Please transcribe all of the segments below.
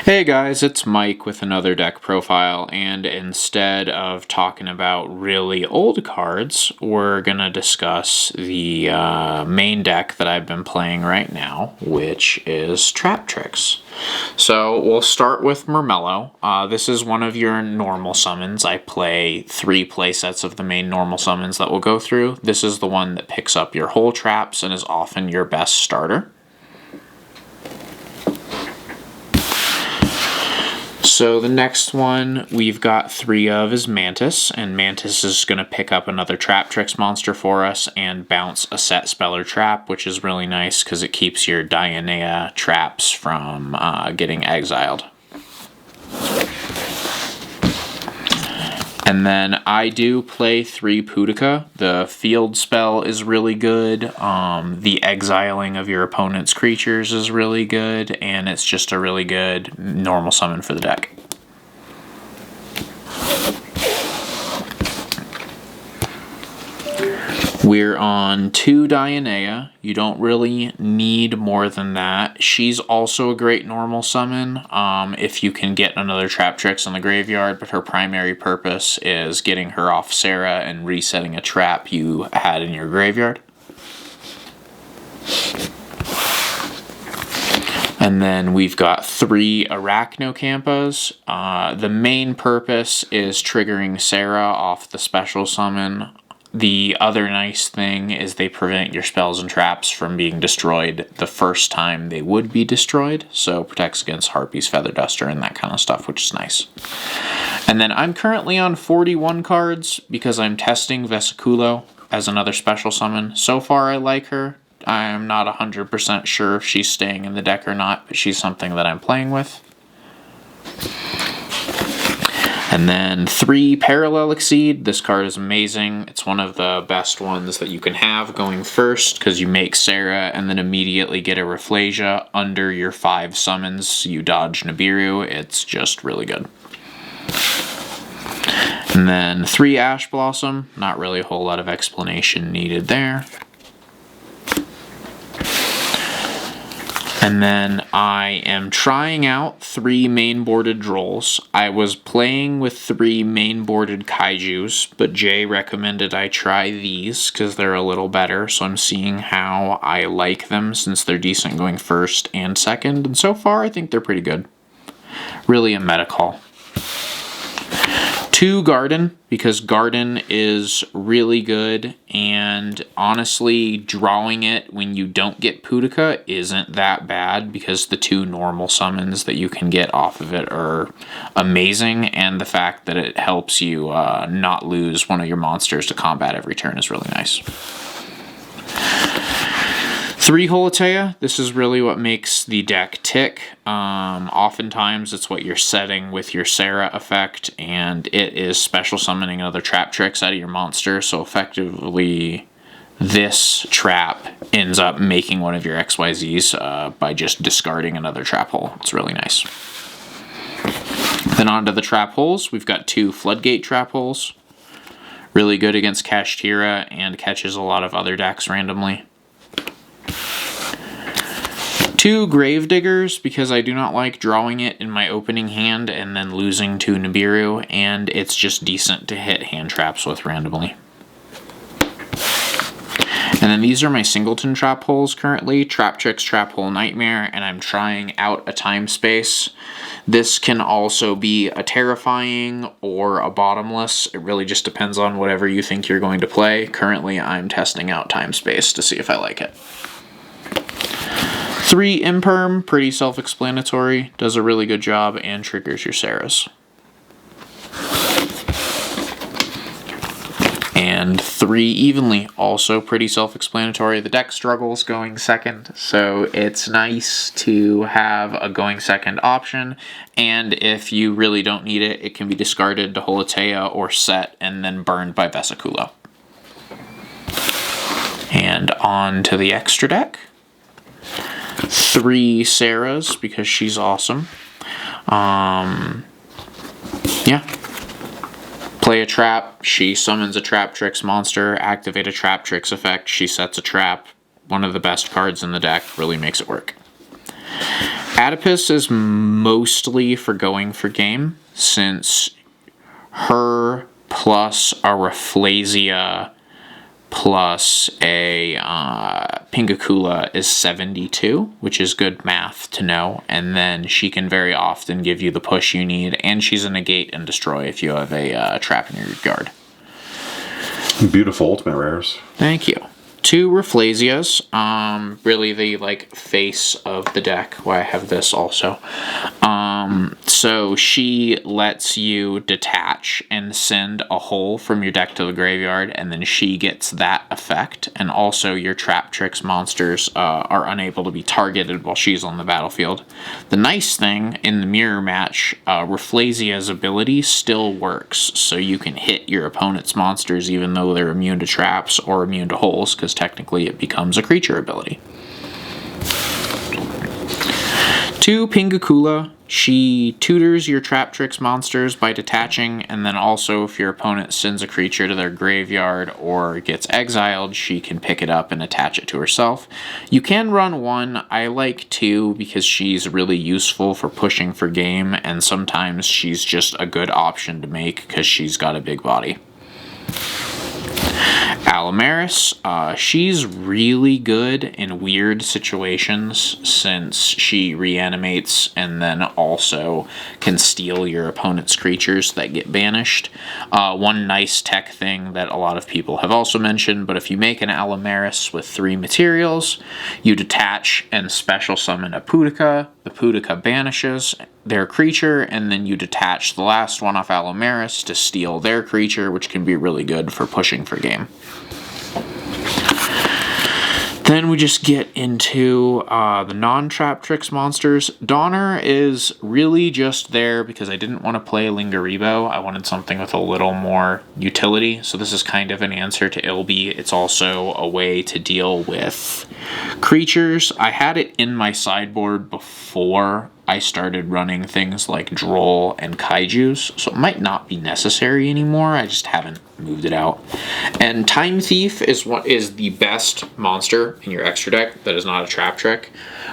Hey guys, it's Mike with another deck profile, and instead of talking about really old cards, we're going to discuss the main deck that I've been playing right now, which is TRAPTRIX. So we'll start with Murmello. This is one of your normal summons. I play 3 playsets of the main normal summons that we'll go through. This is the one that picks up your whole traps and is often your best starter. So the next one we've got 3 of is Mantis, and Mantis is going to pick up another TRAPTRIX monster for us and bounce a set speller trap, which is really nice because it keeps your Dionea traps from getting exiled. And then I do play 3 Pudica. The field spell is really good, the exiling of your opponent's creatures is really good, and it's just a really good normal summon for the deck. We're on 2 Dionea. You don't really need more than that. She's also a great normal summon if you can get another TRAPTRIX in the graveyard, but her primary purpose is getting her off Sarah and resetting a trap you had in your graveyard. And then we've got 3 Arachnocampas. The main purpose is triggering Sarah off the special summon. The other nice thing is they prevent your spells and traps from being destroyed the first time they would be destroyed, so protects against Harpy's Feather Duster and that kind of stuff, which is nice. And then I'm currently on 41 cards because I'm testing Vesiculo as another special summon. So far I like her. I'm not 100% sure if she's staying in the deck or not, but she's something that I'm playing with. And then 3 Parallel Exceed. This card is amazing. It's one of the best ones that you can have going first because you make Sarah and then immediately get a Rafflesia under your 5 summons. You dodge Nibiru. It's just really good. And then 3 Ash Blossom. Not really a whole lot of explanation needed there. And then I am trying out 3 main-boarded Drolls. I was playing with 3 main-boarded Kaijus, but Jay recommended I try these because they're a little better, so I'm seeing how I like them since they're decent going first and second, and so far I think they're pretty good. Really a meta call. 2 Garden, because Garden is really good, and honestly, drawing it when you don't get Pudica isn't that bad, because the 2 normal summons that you can get off of it are amazing, and the fact that it helps you not lose one of your monsters to combat every turn is really nice. 3 Holotea. This is really what makes the deck tick. Oftentimes it's what you're setting with your Sarah effect, and it is special summoning another TRAPTRIX out of your monster, so effectively this trap ends up making one of your XYZs by just discarding another trap hole. It's really nice. Then on to the trap holes. We've got 2 Floodgate trap holes. Really good against Kashtira and catches a lot of other decks randomly. 2 Gravediggers, because I do not like drawing it in my opening hand and then losing to Nibiru, and it's just decent to hit hand traps with randomly. And then these are my singleton trap holes currently, TRAPTRIX Trap Hole Nightmare, and I'm trying out a Time Space. This can also be a Terrifying or a Bottomless. It really just depends on whatever you think you're going to play. Currently I'm testing out Time Space to see if I like it. 3 Imperm, pretty self-explanatory, does a really good job and triggers your Sarahs. And 3 Evenly, also pretty self-explanatory. The deck struggles going second, so it's nice to have a going second option, and if you really don't need it, it can be discarded to Holotea or set and then burned by Vesiculo. And on to the extra deck. 3 Sarahs, because she's awesome. Yeah. Play a trap, she summons a TRAPTRIX monster, activate a TRAPTRIX effect, she sets a trap. One of the best cards in the deck, really makes it work. Adipus is mostly for going for game, since her plus a Rafflesia plus a Pingakula is 72, which is good math to know, and then she can very often give you the push you need, and she's a negate and destroy if you have a trap in your guard. Beautiful ultimate rares. Thank you. 2 Rafflesias, really the like face of the deck. Why I have this also. So she lets you detach and send a hole from your deck to the graveyard, and then she gets that effect. And also your TRAPTRIX monsters are unable to be targeted while she's on the battlefield. The nice thing in the mirror match, Rafflesia's ability still works, so you can hit your opponent's monsters even though they're immune to traps or immune to holes, because technically it becomes a creature ability. 2 Pingakula. She tutors your TRAPTRIX monsters by detaching, and then also if your opponent sends a creature to their graveyard or gets exiled, she can pick it up and attach it to herself. You can run 1. I like 2 because she's really useful for pushing for game, and sometimes she's just a good option to make because she's got a big body. Alamaris, she's really good in weird situations since she reanimates and then also can steal your opponent's creatures that get banished. One nice tech thing that a lot of people have also mentioned, but if you make an Alamaris with 3 materials, you detach and special summon a Pudica. The Pudica banishes their creature, and then you detach the last one off Alamaris to steal their creature, which can be really good for pushing for game. Then we just get into the non-TRAPTRIX monsters. Donner is really just there because I didn't want to play Lingaribo. I wanted something with a little more utility, so this is kind of an answer to Ilby. It's also a way to deal with creatures. I had it in my sideboard before I started running things like Droll and Kaijus, so it might not be necessary anymore. I just haven't moved it out. And Time Thief is what is the best monster in your extra deck that is not a trap trick.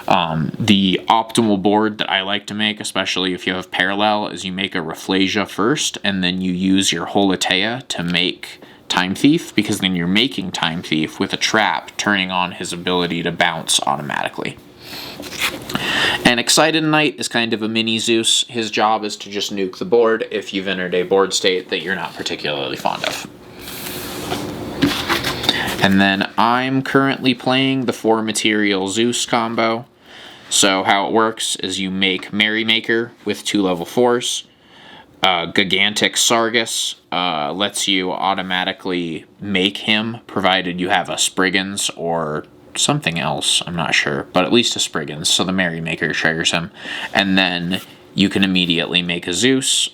The optimal board that I like to make, especially if you have parallel, is you make a Rafflesia first, and then you use your Holotea to make Time Thief, because then you're making Time Thief with a trap, turning on his ability to bounce automatically. And Excited Knight is kind of a mini Zeus. His job is to just nuke the board if you've entered a board state that you're not particularly fond of. And then I'm currently playing the 4 material Zeus combo. So how it works is you make Merrymaker with 2 level 4s. Gigantic Sargus lets you automatically make him, provided you have a Spriggans or something else, I'm not sure, but at least a Spriggans, so the Merrymaker triggers him. And then you can immediately make a Zeus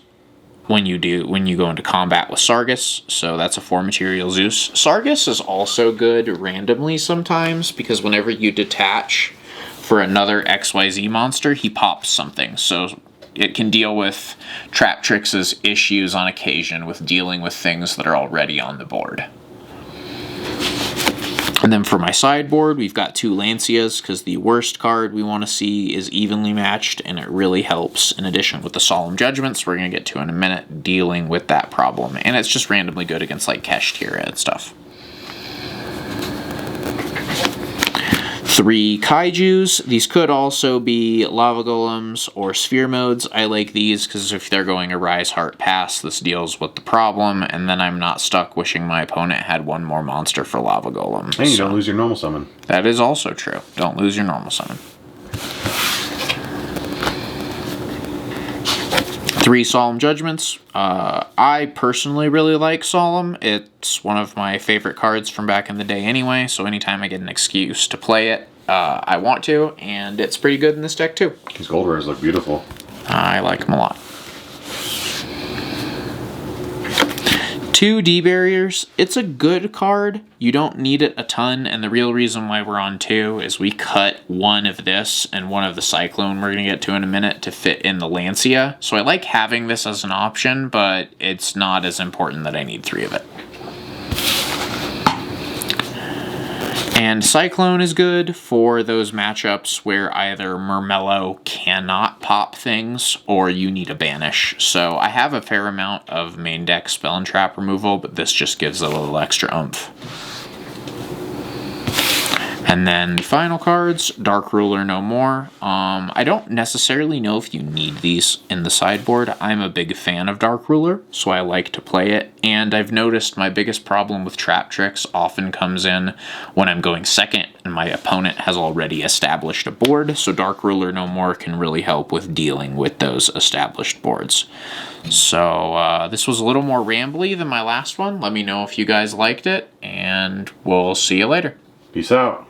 when you go into combat with Sargus, so that's a 4 material Zeus. Sargus is also good randomly sometimes, because whenever you detach for another XYZ monster, he pops something, so it can deal with TRAPTRIX's issues on occasion with dealing with things that are already on the board. And then for my sideboard, we've got 2 Lancias, because the worst card we want to see is evenly matched, and it really helps, in addition with the Solemn Judgments, we're going to get to in a minute, dealing with that problem. And it's just randomly good against, like, Kashtira and stuff. 3 Kaijus. These could also be Lava Golems or Sphere Modes. I like these because if they're going a Rise Heart Pass, this deals with the problem, and then I'm not stuck wishing my opponent had 1 more monster for Lava Golem. And you don't lose your normal summon. That is also true. Don't lose your normal summon. 3 Solemn Judgments. I personally really like Solemn. It's one of my favorite cards from back in the day anyway, so anytime I get an excuse to play it, I want to, and it's pretty good in this deck too. These gold rares look beautiful. I like them a lot. 2 D-Barriers. It's a good card. You don't need it a ton, and the real reason why we're on 2 is we cut 1 of this and 1 of the Cyclone we're going to get to in a minute to fit in the Lancia. So I like having this as an option, but it's not as important that I need 3 of it. And Cyclone is good for those matchups where either Murmello cannot pop things or you need a banish. So I have a fair amount of main deck spell and trap removal, but this just gives it a little extra oomph. And then the final cards, Dark Ruler No More. I don't necessarily know if you need these in the sideboard. I'm a big fan of Dark Ruler, so I like to play it. And I've noticed my biggest problem with TRAPTRIX often comes in when I'm going second and my opponent has already established a board. So Dark Ruler No More can really help with dealing with those established boards. So this was a little more rambly than my last one. Let me know if you guys liked it, and we'll see you later. Peace out.